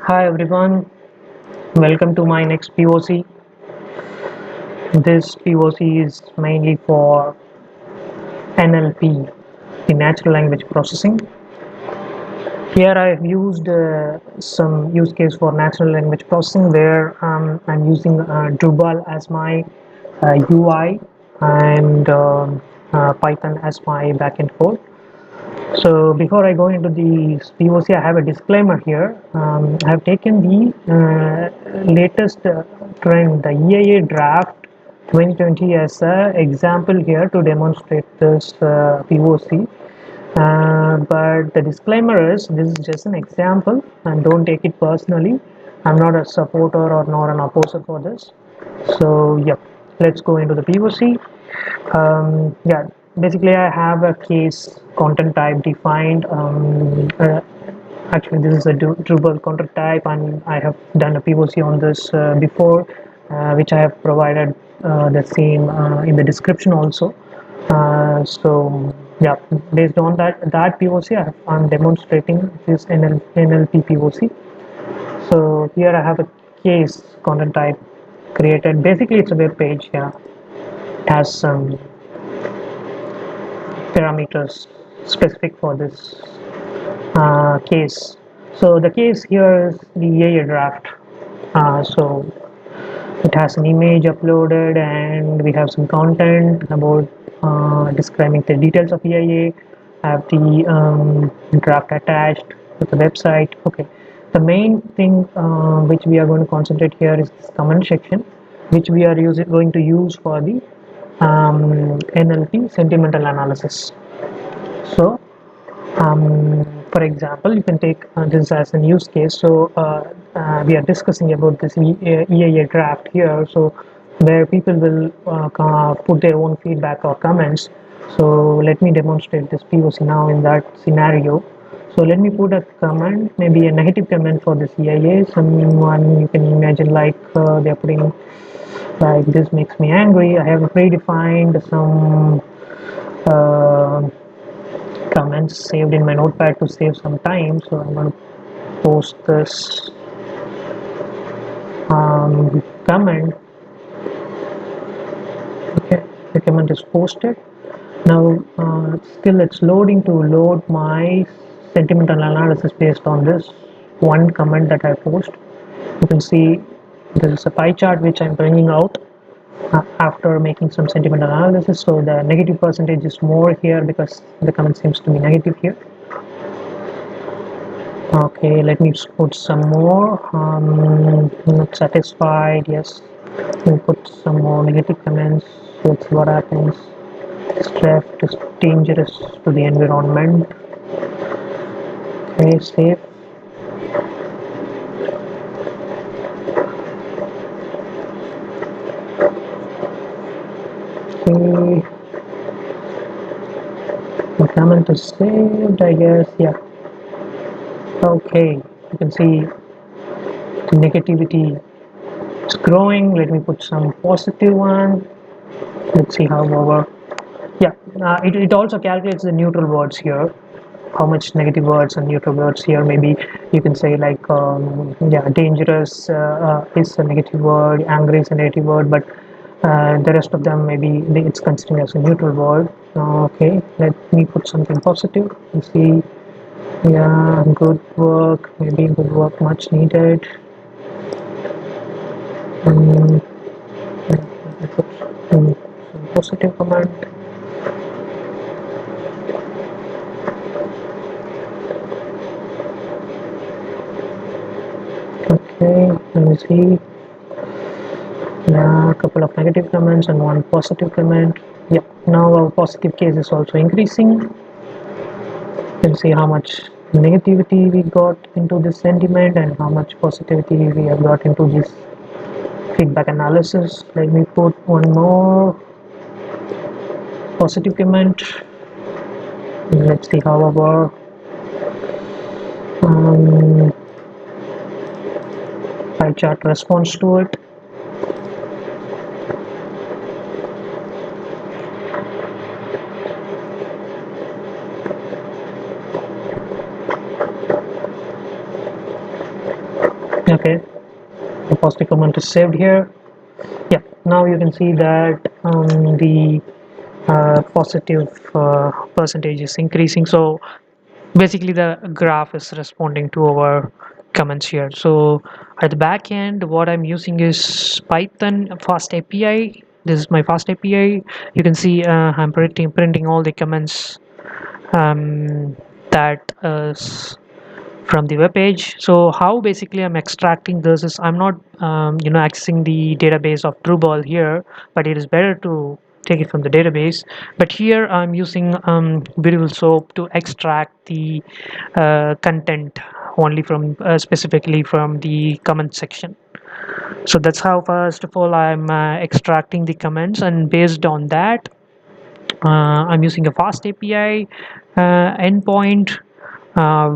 Hi everyone, welcome to my next POC. This POC is mainly for NLP, the natural language processing. Here I have used some use case for natural language processing where I'm using Drupal as my UI and Python as my backend code. So before I go into the POC, I have a disclaimer here. I have taken the latest trend, the EIA draft 2020 as an example here to demonstrate this POC. But the disclaimer is this is just an example and don't take it personally. I'm not a supporter or not an opposer for this. So yeah, let's go into the POC. Yeah, basically I have a case content type defined. Actually this is a Drupal content type and I have done a POC on this before, which I have provided the same in the description also. So yeah, based on that POC I'm demonstrating this NLP POC. So here I have a case content type created. Basically it's a web page. Yeah, it has some parameters specific for this case. So the case here is the EIA draft. So it has an image uploaded and we have some content about describing the details of EIA. Have the draft attached with the website. Okay. The main thing which we are going to concentrate here is this comment section, which we are going to use for the NLP sentimental analysis. So for example, you can take this as a use case. So we are discussing about this EIA draft here. So where people will put their own feedback or comments. So let me demonstrate this POC now in that scenario. So let me put a comment, maybe a negative comment for this EIA. Someone you can imagine like they're putting like this makes me angry. I have predefined some comments saved in my notepad to save some time, so I'm going to post this comment. Okay, the comment is posted. Now still it's loading to load my sentimental analysis based on this one comment that I post. You can see there is a pie chart which I'm bringing out after making some sentimental analysis. So the negative percentage is more here because the comment seems to be negative here. Okay, let me put some more. Not satisfied. Yes, we'll put some more negative comments. Let's see what happens. This draft is dangerous to the environment. Okay, save. Okay, the comment is saved, I guess. Yeah. Okay, you can see the negativity is growing. Let me put some positive one. Let's see how over. Yeah, it also calculates the neutral words here, how much negative words and neutral words here. Maybe you can say like yeah, dangerous is a negative word, angry is a negative word, but the rest of them maybe it's considered as a neutral word. Okay, let me put something positive and see. Yeah, good work, maybe good work, much needed. um, let me put some positive comment. Okay, let me see. Yeah, a couple of negative comments and one positive comment. Yeah, now our positive case is also increasing. You can see how much negativity we got into this sentiment and how much positivity we have got into this feedback analysis. Let me put one more positive comment. Let's see how our pie chart responds to it. Okay, the positive comment is saved here. Yeah, now you can see that the positive percentage is increasing. So basically the graph is responding to our comments here. So at the back end, what I'm using is Python fast API. This is my fast API. You can see I'm printing all the comments that from the web page. So how basically I'm extracting this is I'm not accessing the database of Drupal here, but it is better to take it from the database. But here I'm using Beautiful Soap to extract the content only from specifically from the comment section. So that's how first of all I'm extracting the comments, and based on that I'm using a fast API endpoint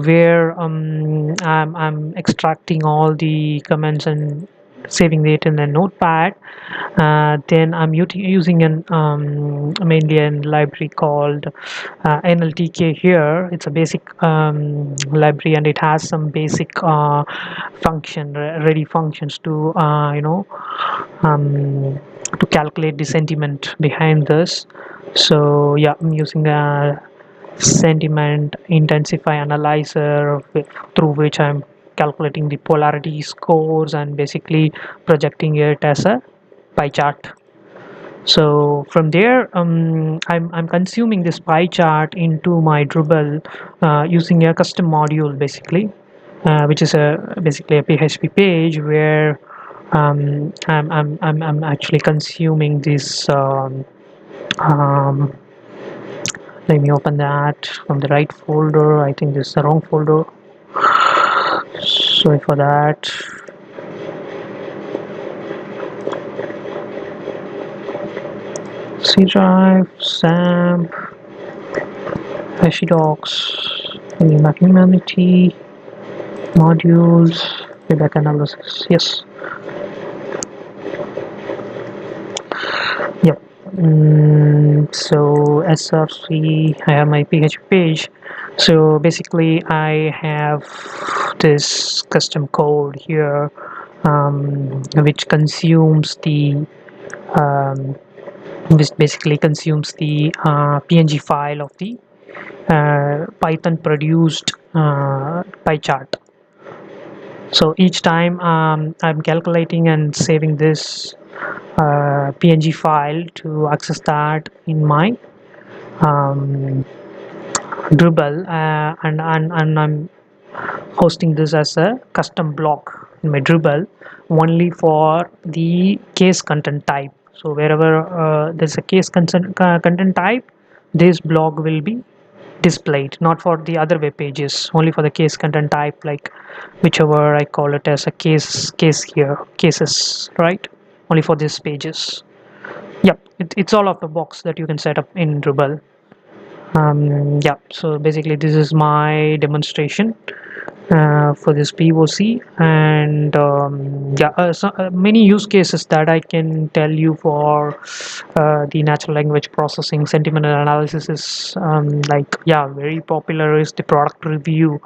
where I'm extracting all the comments and saving it in a notepad. Then I'm using an mainly a library called NLTK here. It's a basic library, and it has some basic ready functions to to calculate the sentiment behind this. So yeah, I'm using a sentiment intensify analyzer through which I'm calculating the polarity scores and basically projecting it as a pie chart. So from there I'm consuming this pie chart into my Drupal using a custom module basically, which is basically a PHP page where I'm actually consuming this um, let me open that from the right folder. I think this is the wrong folder. Sorry for that. C drive, SAMP, docs, humanity, modules, feedback analysis. Yes. Yep. So SRC, I have my PHP page. So basically, I have this custom code here, which consumes the which basically consumes the PNG file of the Python produced pie chart. So each time I'm calculating and saving this PNG file to access that in my Drupal, and I'm hosting this as a custom block in my Drupal only for the case content type. So wherever there's a case content type, this block will be displayed, not for the other web pages, only for the case content type, like whichever I call it as a case here, cases, right? Only for these pages. Yep, it's all of the box that you can set up in Drupal. Yeah, so basically this is my demonstration for this POC, and yeah, many use cases that I can tell you for the natural language processing sentimental analysis is like, yeah, very popular is the product review.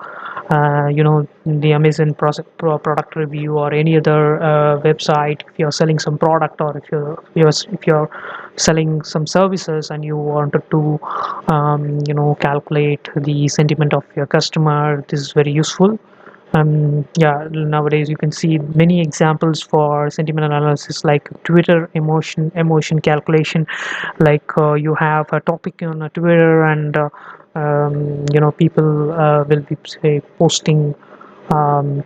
The Amazon product review, or any other website. If you're selling some product, or if you're selling some services and you wanted to calculate the sentiment of your customer, this is very useful. Yeah, nowadays you can see many examples for sentiment analysis, like Twitter emotion calculation. Like you have a topic on Twitter, and people will be, say, posting um,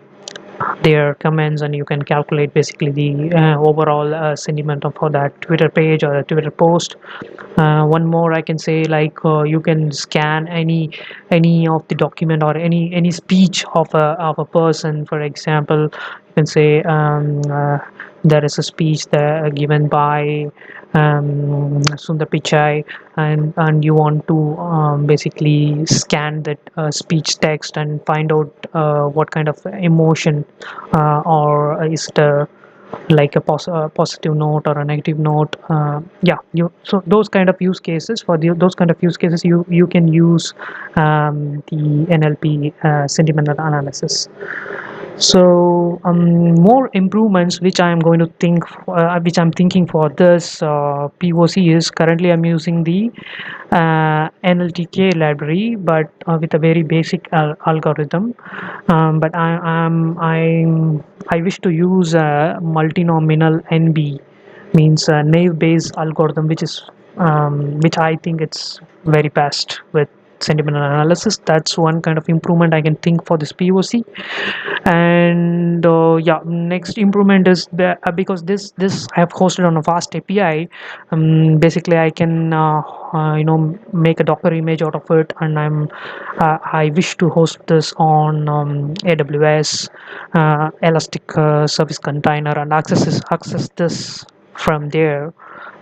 their comments, and you can calculate basically the overall sentiment of that Twitter page or a Twitter post. One more I can say, like you can scan any of the document, or any speech of a person. For example, you can say there is a speech that given by Sundar Pichai, and you want to basically scan that speech text and find out what kind of emotion, or is it like a positive note or a negative note. Yeah, so those kind of use cases, those kind of use cases, you can use the NLP sentimental analysis. So more improvements which I am going to think, which I'm thinking for this POC is currently I'm using the NLTK library, but with a very basic algorithm. But I wish to use a multinomial NB, means a naive Bayes algorithm, which I think it's very fast with sentimental analysis. That's one kind of improvement I can think for this POC. And yeah, next improvement is because this I have hosted on a fast API. Basically I can make a Docker image out of it, and I wish to host this on AWS Elastic Service Container, and access this from there,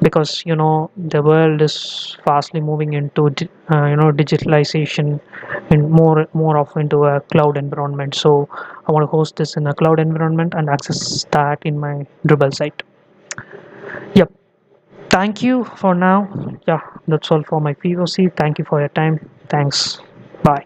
because the world is fastly moving into digitalization and more of into a cloud environment. So I want to host this in a cloud environment and access that in my Drupal site. Yep. Thank you for now. Yeah, that's all for my POC. Thank you for your time. Thanks. Bye.